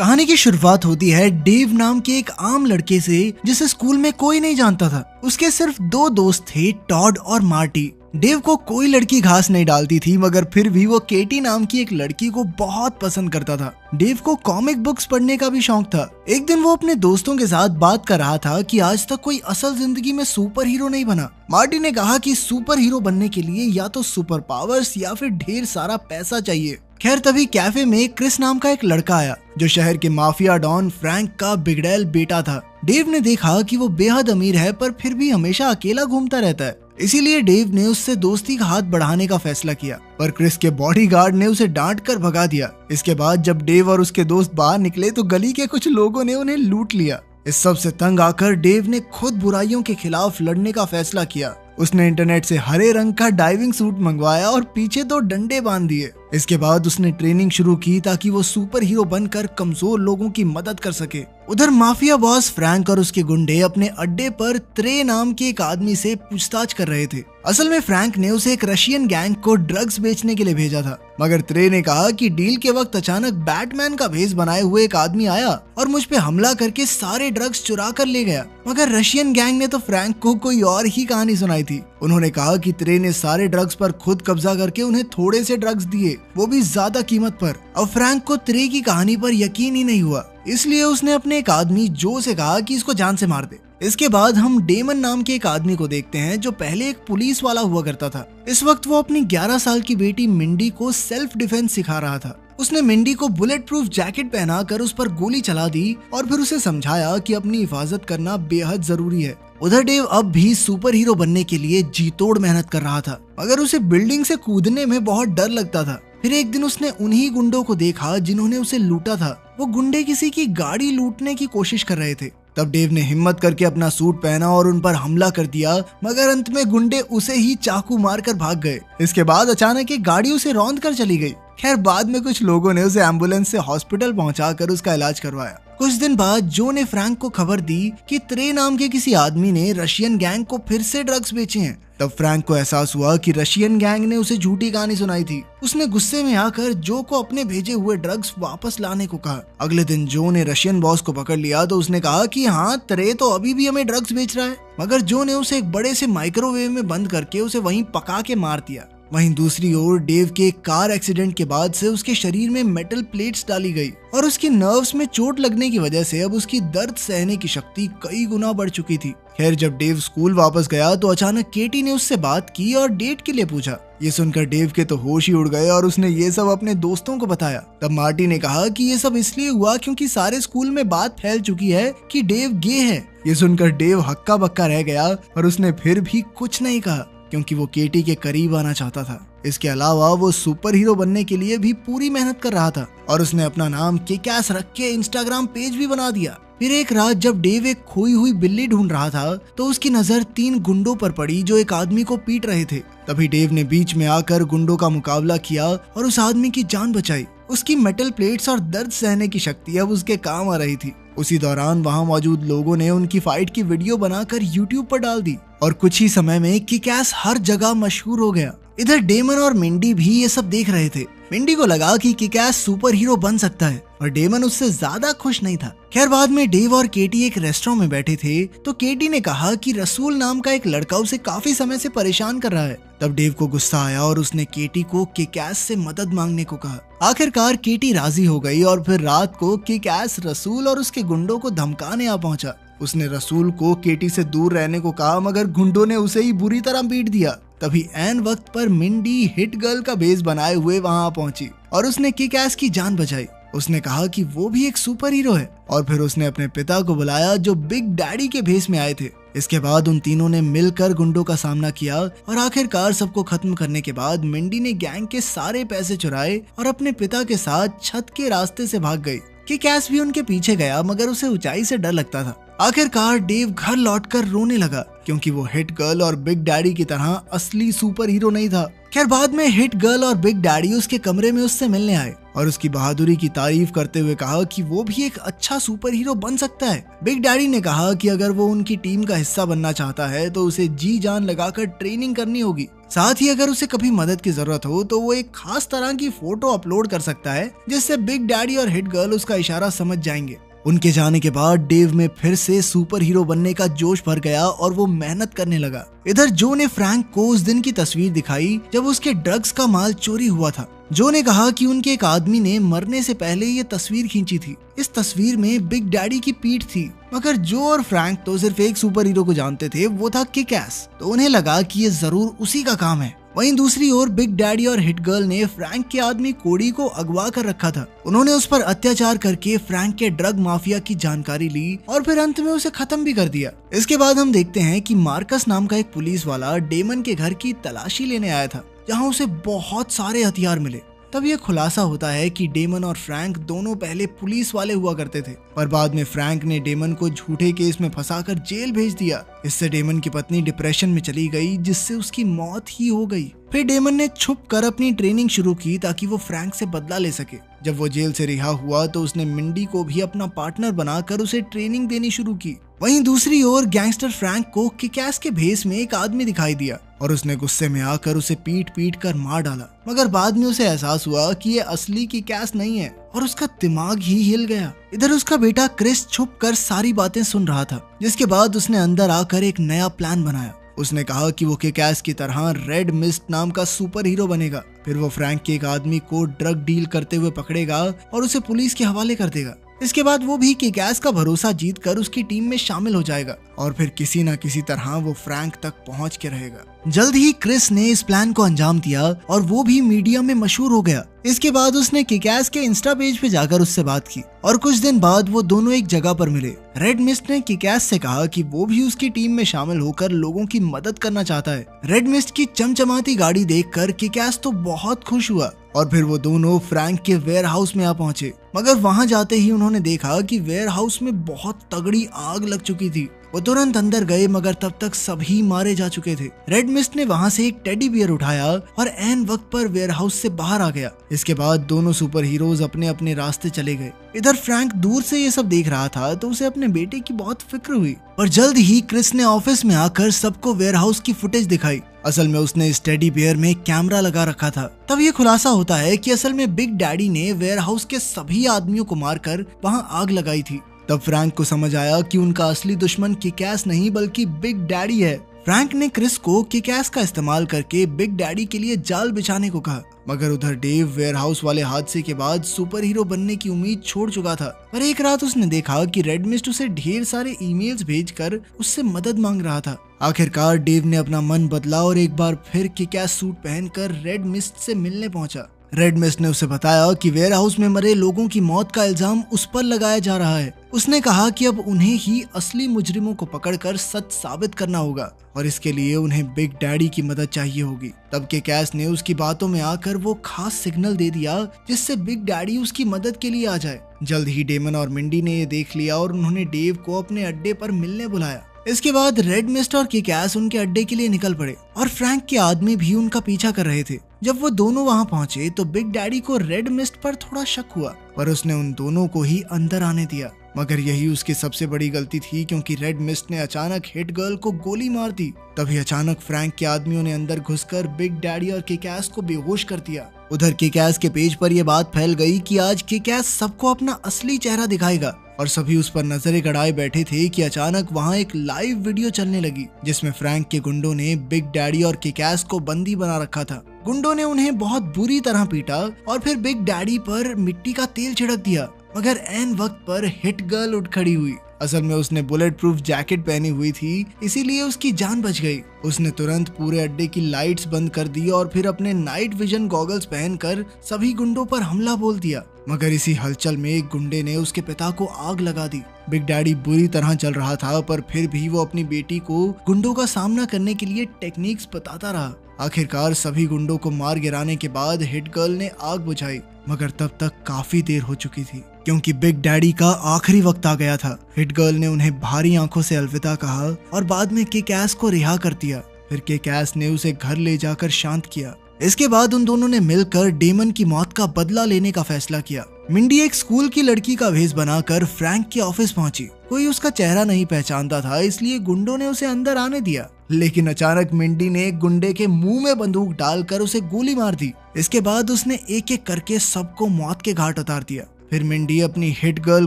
कहानी की शुरुआत होती है डेव नाम के एक आम लड़के से जिसे स्कूल में कोई नहीं जानता था। उसके सिर्फ दो दोस्त थे, टॉड और मार्टी। डेव को कोई लड़की घास नहीं डालती थी, मगर फिर भी वो केटी नाम की एक लड़की को बहुत पसंद करता था। डेव को कॉमिक बुक्स पढ़ने का भी शौक था। एक दिन वो अपने दोस्तों के साथ बात कर रहा था कि आज तक कोई असल जिंदगी में सुपर हीरो नहीं बना। मार्टी ने कहा कि सुपर हीरो बनने के लिए या तो सुपर पावर्स या फिर ढेर सारा पैसा चाहिए। खैर तभी कैफे में क्रिस नाम का एक लड़का आया जो शहर के माफिया डॉन फ्रैंक का बिगड़ैल बेटा था। डेव ने देखा कि वो बेहद अमीर है पर फिर भी हमेशा अकेला घूमता रहता है, इसीलिए डेव ने उससे दोस्ती का हाथ बढ़ाने का फैसला किया, पर क्रिस के बॉडीगार्ड ने उसे डांट कर भगा दिया। इसके बाद जब डेव और उसके दोस्त बाहर निकले तो गली के कुछ लोगों ने उन्हें लूट लिया। इस सब से तंग आकर डेव ने खुद बुराइयों के खिलाफ लड़ने का फैसला किया। उसने इंटरनेट से हरे रंग का डाइविंग सूट मंगवाया और पीछे 2 डंडे बांध दिए। इसके बाद उसने ट्रेनिंग शुरू की ताकि वो सुपर हीरो बनकर कमजोर लोगों की मदद कर सके। उधर माफिया बॉस फ्रैंक और उसके गुंडे अपने अड्डे पर त्रे नाम के एक आदमी से पूछताछ कर रहे थे। असल में फ्रैंक ने उसे एक रशियन गैंग को ड्रग्स बेचने के लिए भेजा था, मगर त्रे ने कहा कि डील के वक्त अचानक बैटमैन का भेष बनाए हुए एक आदमी आया और मुझ पे हमला करके सारे ड्रग्स चुरा कर ले गया। मगर रशियन गैंग ने तो फ्रैंक को कोई और ही कहानी सुनाई थी। उन्होंने कहा कि त्रे ने सारे ड्रग्स पर खुद कब्जा करके उन्हें थोड़े से ड्रग्स दिए, वो भी ज्यादा कीमत पर। अब फ्रैंक को त्रे की कहानी पर यकीन ही नहीं हुआ, इसलिए उसने अपने एक आदमी जो से कहा कि इसको जान से मार दे। इसके बाद हम डेमन नाम के एक आदमी को देखते हैं जो पहले एक पुलिस वाला हुआ करता था। इस वक्त वो अपनी 11 साल की बेटी मिंडी को सेल्फ डिफेंस सिखा रहा था। उसने मिंडी को बुलेट प्रूफ जैकेट पहनाकर उस पर गोली चला दी और फिर उसे समझाया कि अपनी हिफाजत करना बेहद जरूरी है। उधर डेव अब भी सुपर हीरो बनने के लिए जी तोड़ मेहनत कर रहा था, मगर उसे बिल्डिंग से कूदने में बहुत डर लगता था। फिर एक दिन उसने उन्हीं गुंडों को देखा जिन्होंने उसे लूटा था। वो गुंडे किसी की गाड़ी लूटने की कोशिश कर रहे थे। तब डेव ने हिम्मत करके अपना सूट पहना और उन पर हमला कर दिया, मगर अंत में गुंडे उसे ही चाकू मारकर भाग गए। इसके बाद अचानक एक गाड़ी उसे रौंद कर चली गई। खैर बाद में कुछ लोगों ने उसे एम्बुलेंस से हॉस्पिटल पहुंचाकर उसका इलाज करवाया। कुछ दिन बाद जो ने फ्रैंक को खबर दी कि त्रे नाम के किसी आदमी ने रशियन गैंग को फिर से ड्रग्स बेचे हैं। तब फ्रैंक को एहसास हुआ कि रशियन गैंग ने उसे झूठी कहानी सुनाई थी। उसने गुस्से में आकर जो को अपने भेजे हुए ड्रग्स वापस लाने को कहा। अगले दिन जो ने रशियन बॉस को पकड़ लिया तो उसने कहा कि हाँ, त्रे तो अभी भी हमें ड्रग्स बेच रहा है, मगर जो ने उसे एक बड़े से माइक्रोवेव में बंद करके उसे वहीं पका के मार दिया। वहीं दूसरी ओर डेव के कार एक्सीडेंट के बाद से उसके शरीर में मेटल प्लेट्स डाली गई और उसकी नर्व्स में चोट लगने की वजह से अब उसकी दर्द सहने की शक्ति कई गुना बढ़ चुकी थी। खैर जब डेव स्कूल वापस गया तो अचानक केटी ने उससे बात की और डेट के लिए पूछा। ये सुनकर डेव के तो होश ही उड़ गए और उसने ये सब अपने दोस्तों को बताया। तब मार्टी ने कहा कि ये सब इसलिए हुआ क्योंकि सारे स्कूल में बात फैल चुकी है कि डेव गे है। ये सुनकर डेव हक्का बक्का रह गया और उसने फिर भी कुछ नहीं कहा क्योंकि वो केटी के करीब आना चाहता था। इसके अलावा वो सुपर हीरो बनने के लिए भी पूरी मेहनत कर रहा था और उसने अपना नाम किक-एस रख के इंस्टाग्राम पेज भी बना दिया। फिर एक रात जब डेव एक खोई हुई बिल्ली ढूंढ रहा था तो उसकी नजर 3 गुंडों पर पड़ी जो एक आदमी को पीट रहे थे। तभी डेव ने बीच में आकर गुंडों का मुकाबला किया और उस आदमी की जान बचाई। उसकी मेटल प्लेट्स और दर्द सहने की शक्ति अब उसके काम आ रही थी। उसी दौरान वहां मौजूद लोगों ने उनकी फाइट की वीडियो बनाकर यूट्यूब पर डाल दी और कुछ ही समय में किक-एस हर जगह मशहूर हो गया। इधर डेमन और मिंडी भी ये सब देख रहे थे। मिंडी को लगा कि किक-एस सुपर हीरो बन सकता है और डेमन उससे ज्यादा खुश नहीं था। खैर बाद में डेव और केटी एक रेस्टोरेंट में बैठे थे तो केटी ने कहा कि रसूल नाम का एक लड़का उसे काफी समय से परेशान कर रहा है। तब डेव को गुस्सा आया और उसने केटी को किक-एस से मदद मांगने को कहा। आखिरकार केटी राजी हो गई और फिर रात को किक-एस रसूल और उसके गुंडों को धमकाने आ पहुंचा। उसने रसूल को केटी से दूर रहने को कहा, मगर गुंडों ने उसे ही बुरी तरह पीट दिया। तभी ऐन वक्त पर मिंडी हिट गर्ल का भेष बनाए हुए वहां पहुंची और उसने किक-एस की जान बचाई। उसने कहा कि वो भी एक सुपर हीरो है और फिर उसने अपने पिता को बुलाया जो बिग डैडी के भेष में आए थे। इसके बाद उन तीनों ने मिलकर गुंडों का सामना किया और आखिरकार सबको खत्म करने के बाद मिंडी ने गैंग के सारे पैसे चुराए और अपने पिता के साथ छत के रास्ते से भाग गई। किक-एस भी उनके पीछे गया, मगर उसे ऊंचाई से डर लगता था। आखिरकार डेव घर लौटकर रोने लगा क्योंकि वो हिट गर्ल और बिग डैडी की तरह असली सुपर हीरो नहीं था। खैर बाद में हिट गर्ल और बिग डैडी उसके कमरे में उससे मिलने आए और उसकी बहादुरी की तारीफ करते हुए कहा कि वो भी एक अच्छा सुपर हीरो बन सकता है। बिग डैडी ने कहा कि अगर वो उनकी टीम का हिस्सा बनना चाहता है तो उसे जी जान लगाकर ट्रेनिंग करनी होगी। साथ ही अगर उसे कभी मदद की जरूरत हो तो वो एक खास तरह की फोटो अपलोड कर सकता है जिससे बिग डैडी और हिट गर्ल उसका इशारा समझ जाएंगे। उनके जाने के बाद डेव में फिर से सुपर हीरो बनने का जोश भर गया और वो मेहनत करने लगा। इधर जो ने फ्रैंक को उस दिन की तस्वीर दिखाई जब उसके ड्रग्स का माल चोरी हुआ था। जो ने कहा कि उनके एक आदमी ने मरने से पहले ये तस्वीर खींची थी। इस तस्वीर में बिग डैडी की पीठ थी, मगर जो और फ्रैंक तो सिर्फ एक सुपर हीरो को जानते थे, वो था किक एस। तो उन्हें लगा कि ये जरूर उसी का काम है। वहीं दूसरी ओर बिग डैडी और हिट गर्ल ने फ्रैंक के आदमी कोडी को अगवा कर रखा था। उन्होंने उस पर अत्याचार करके फ्रैंक के ड्रग माफिया की जानकारी ली और फिर अंत में उसे खत्म भी कर दिया। इसके बाद हम देखते हैं कि मार्कस नाम का एक पुलिस वाला डेमन के घर की तलाशी लेने आया था, जहां उसे बहुत सारे हथियार मिले। तब यह खुलासा होता है कि डेमन और फ्रैंक दोनों पहले पुलिस वाले हुआ करते थे, पर बाद में फ्रैंक ने डेमन को झूठे केस में फंसाकर जेल भेज दिया। इससे डेमन की पत्नी डिप्रेशन में चली गई, जिससे उसकी मौत ही हो गई। फिर डेमन ने छुप कर अपनी ट्रेनिंग शुरू की ताकि वो फ्रैंक से बदला ले सके। जब वो जेल से रिहा हुआ तो उसने मिंडी को भी अपना पार्टनर बनाकर उसे ट्रेनिंग देनी शुरू की। वहीं दूसरी ओर गैंगस्टर फ्रैंक को किक-एस के भेस में एक आदमी दिखाई दिया और उसने गुस्से में आकर उसे पीट पीट कर मार डाला। मगर बाद में उसे एहसास हुआ कि ये असली किक-एस नहीं है और उसका दिमाग ही हिल गया। इधर उसका बेटा क्रिस छुप कर सारी बातें सुन रहा था, जिसके बाद उसने अंदर आकर एक नया प्लान बनाया। उसने कहा कि वो किक-एस की तरह रेड मिस्ट नाम का सुपर हीरो बनेगा। फिर वो फ्रैंक के एक आदमी को ड्रग डील करते हुए पकड़ेगा और उसे पुलिस के हवाले कर देगा। इसके बाद वो भी किक-एस का भरोसा जीतकर उसकी टीम में शामिल हो जाएगा और फिर किसी न किसी तरह वो फ्रैंक तक पहुंच के रहेगा। जल्द ही क्रिस ने इस प्लान को अंजाम दिया और वो भी मीडिया में मशहूर हो गया। इसके बाद उसने किक-एस के इंस्टा पेज पे जाकर उससे बात की और कुछ दिन बाद वो दोनों एक जगह पर मिले। रेड मिस्ट ने किक-एस से कहा कि वो भी उसकी टीम में शामिल होकर लोगों की मदद करना चाहता है। रेड मिस्ट की चमचमाती गाड़ी देखकर किक-एस तो बहुत खुश हुआ और फिर वो दोनों फ्रैंक के वेयर हाउस में आ पहुंचे। मगर वहां जाते ही उन्होंने देखा कि वेयर हाउस में बहुत तगड़ी आग लग चुकी थी। वो तुरंत अंदर गए, मगर तब तक सभी मारे जा चुके थे। रेड मिस्ट ने वहां से एक टेडी बियर उठाया और एन वक्त पर वेयर हाउस से बाहर आ गया। इसके बाद दोनों सुपर हीरोज अपने अपने रास्ते चले गए। इधर फ्रैंक दूर से ये सब देख रहा था तो उसे अपने बेटे की बहुत फिक्र हुई और जल्द ही क्रिस ने ऑफिस में आकर सबको वेयर हाउस की फुटेज दिखाई। असल में उसने इस टेडी बियर में कैमरा लगा रखा था। तब ये खुलासा होता है कि असल में बिग डैडी ने वेयर हाउस के सभी आदमियों को मारकर वहां आग लगाई थी। तब फ्रैंक को समझ आया कि उनका असली दुश्मन किक-एस नहीं बल्कि बिग डैडी है। फ्रैंक ने क्रिस को किक-एस का इस्तेमाल करके बिग डैडी के लिए जाल बिछाने को कहा, मगर उधर डेव वेयर हाउस वाले हादसे के बाद सुपर हीरो बनने की उम्मीद छोड़ चुका था। पर एक रात उसने देखा कि रेड मिस्ट उसे ढेर सारे ईमेल्स भेजकर उससे मदद मांग रहा था। आखिरकार डेव ने अपना मन बदला और एक बार फिर किक-एस सूट पहनकर रेड मिस्ट से मिलने पहुंचा। रेड मिस्ट ने उसे बताया कि वेयर हाउस में मरे लोगों की मौत का इल्जाम उस पर लगाया जा रहा है। उसने कहा कि अब उन्हें ही असली मुजरिमों को पकड़कर सच साबित करना होगा और इसके लिए उन्हें बिग डैडी की मदद चाहिए होगी। तब किक-एस ने उसकी बातों में आकर वो खास सिग्नल दे दिया जिससे बिग डैडी उसकी मदद के लिए आ जाए। जल्द ही डेमन और मिंडी ने ये देख लिया और उन्होंने डेव को अपने अड्डे पर मिलने बुलाया। इसके बाद रेड मिस्ट और किक-एस उनके अड्डे के लिए निकल पड़े और फ्रैंक के आदमी भी उनका पीछा कर रहे थे। जब वो दोनों वहां पहुंचे तो बिग डैडी को रेड मिस्ट पर थोड़ा शक हुआ, पर उसने उन दोनों को ही अंदर आने दिया। मगर यही उसकी सबसे बड़ी गलती थी, क्योंकि रेड मिस्ट ने अचानक हिट गर्ल को गोली मार दी। तभी अचानक फ्रैंक के आदमियों ने अंदर घुसकर बिग डैडी और किक-एस को बेहोश कर दिया। उधर किक-एस के पेज पर यह बात फैल गई कि आज किक-एस सबको अपना असली चेहरा दिखाएगा और सभी उस पर नजरें गड़ाए बैठे थे कि अचानक वहां एक लाइव वीडियो चलने लगी जिसमें फ्रैंक के गुंडों ने बिग डैडी और किक-एस को बंदी बना रखा था। गुंडों ने उन्हें बहुत बुरी तरह पीटा और फिर बिग डैडी पर मिट्टी का तेल छिड़क दिया, मगर एन वक्त पर हिट गर्ल उठ खड़ी हुई। असल में उसने बुलेट प्रूफ जैकेट पहनी हुई थी, इसीलिए उसकी जान बच गई। उसने तुरंत पूरे अड्डे की लाइट्स बंद कर दी और फिर अपने नाइट विजन गॉगल्स पहनकर सभी गुंडों पर हमला बोल दिया। मगर इसी हलचल में एक गुंडे ने उसके पिता को आग लगा दी। बिग डैडी बुरी तरह चल रहा था, पर फिर भी वो अपनी बेटी को गुंडों का सामना करने के लिए टेक्निक्स बताता रहा। आखिरकार सभी गुंडों को मार गिराने के बाद हिट गर्ल ने आग बुझाई, मगर तब तक काफी देर हो चुकी थी क्योंकि बिग डैडी का आखिरी वक्त आ गया था। हिट गर्ल ने उन्हें भारी आंखों से अलविदा कहा और बाद में किक-एस को रिहा कर दिया। फिर किक-एस ने उसे घर ले जाकर शांत किया। इसके बाद उन दोनों ने मिलकर डेमन की मौत का बदला लेने का फैसला किया। मिंडी एक स्कूल की लड़की का भेष बनाकर फ्रैंक के ऑफिस पहुंची। कोई उसका चेहरा नहीं पहचानता था, इसलिए गुंडों ने उसे अंदर आने दिया। लेकिन अचानक मिंडी ने एक गुंडे के मुंह में बंदूक डालकर उसे गोली मार दी। इसके बाद उसने एक एक करके सबको मौत के घाट उतार दिया। फिर मिंडी अपनी हिट गर्ल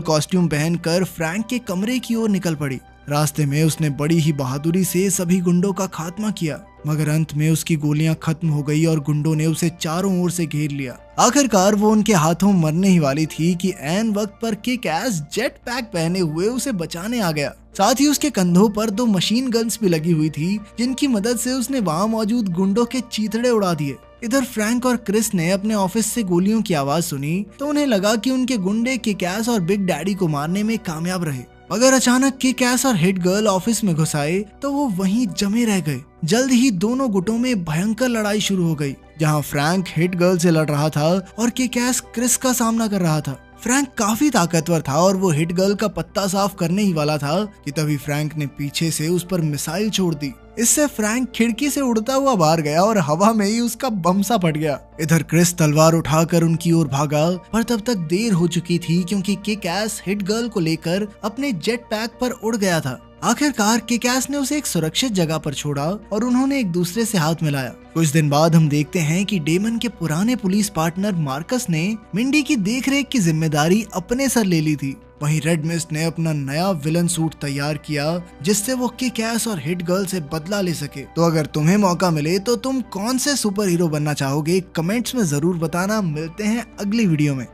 कॉस्ट्यूम पहनकर फ्रैंक के कमरे की ओर निकल पड़ी। रास्ते में उसने बड़ी ही बहादुरी से सभी गुंडों का खात्मा किया, मगर अंत में उसकी गोलियां खत्म हो गई और गुंडों ने उसे चारों ओर से घेर लिया। आखिरकार वो उनके हाथों मरने ही वाली थी कि ऐन वक्त पर किक एस जेट पैक पहने हुए उसे बचाने आ गया। साथ ही उसके कंधों पर 2 मशीन गन्स भी लगी हुई थी, जिनकी मदद से उसने वहां मौजूद गुंडों के चीथड़े उड़ा दिए। इधर फ्रैंक और क्रिस ने अपने ऑफिस से गोलियों की आवाज सुनी तो उन्हें लगा कि उनके गुंडे किक एस और बिग डैडी को मारने में कामयाब रहे। मगर अचानक किक एस और हिट गर्ल ऑफिस में घुस आए तो वो वहीं जमे रह गए। जल्द ही दोनों गुटों में भयंकर लड़ाई शुरू हो गई, जहां फ्रैंक हिट गर्ल से लड़ रहा था और किक एस क्रिस का सामना कर रहा था। फ्रैंक काफी ताकतवर था और वो हिट गर्ल का पत्ता साफ करने ही वाला था कि तभी फ्रैंक ने पीछे से उस पर मिसाइल छोड़ दी। इससे फ्रैंक खिड़की से उड़ता हुआ बाहर गया और हवा में ही उसका बम सा फट गया। इधर क्रिस तलवार उठाकर उनकी ओर भागा, पर तब तक देर हो चुकी थी क्योंकि किक एस हिट गर्ल को लेकर अपने जेट पैक पर उड़ गया था। आखिरकार किक एस ने उसे एक सुरक्षित जगह पर छोड़ा और उन्होंने एक दूसरे से हाथ मिलाया। कुछ दिन बाद हम देखते हैं कि डेमन के पुराने पुलिस पार्टनर मार्कस ने मिंडी की देखरेख की जिम्मेदारी अपने सर ले ली थी। वहीं रेड मिस्ट ने अपना नया विलन सूट तैयार किया, जिससे वो किक एस और हिट गर्ल से बदला ले सके। तो अगर तुम्हें मौका मिले तो तुम कौन से सुपर हीरो बनना चाहोगे, कमेंट्स में जरूर बताना। मिलते हैं अगली वीडियो में।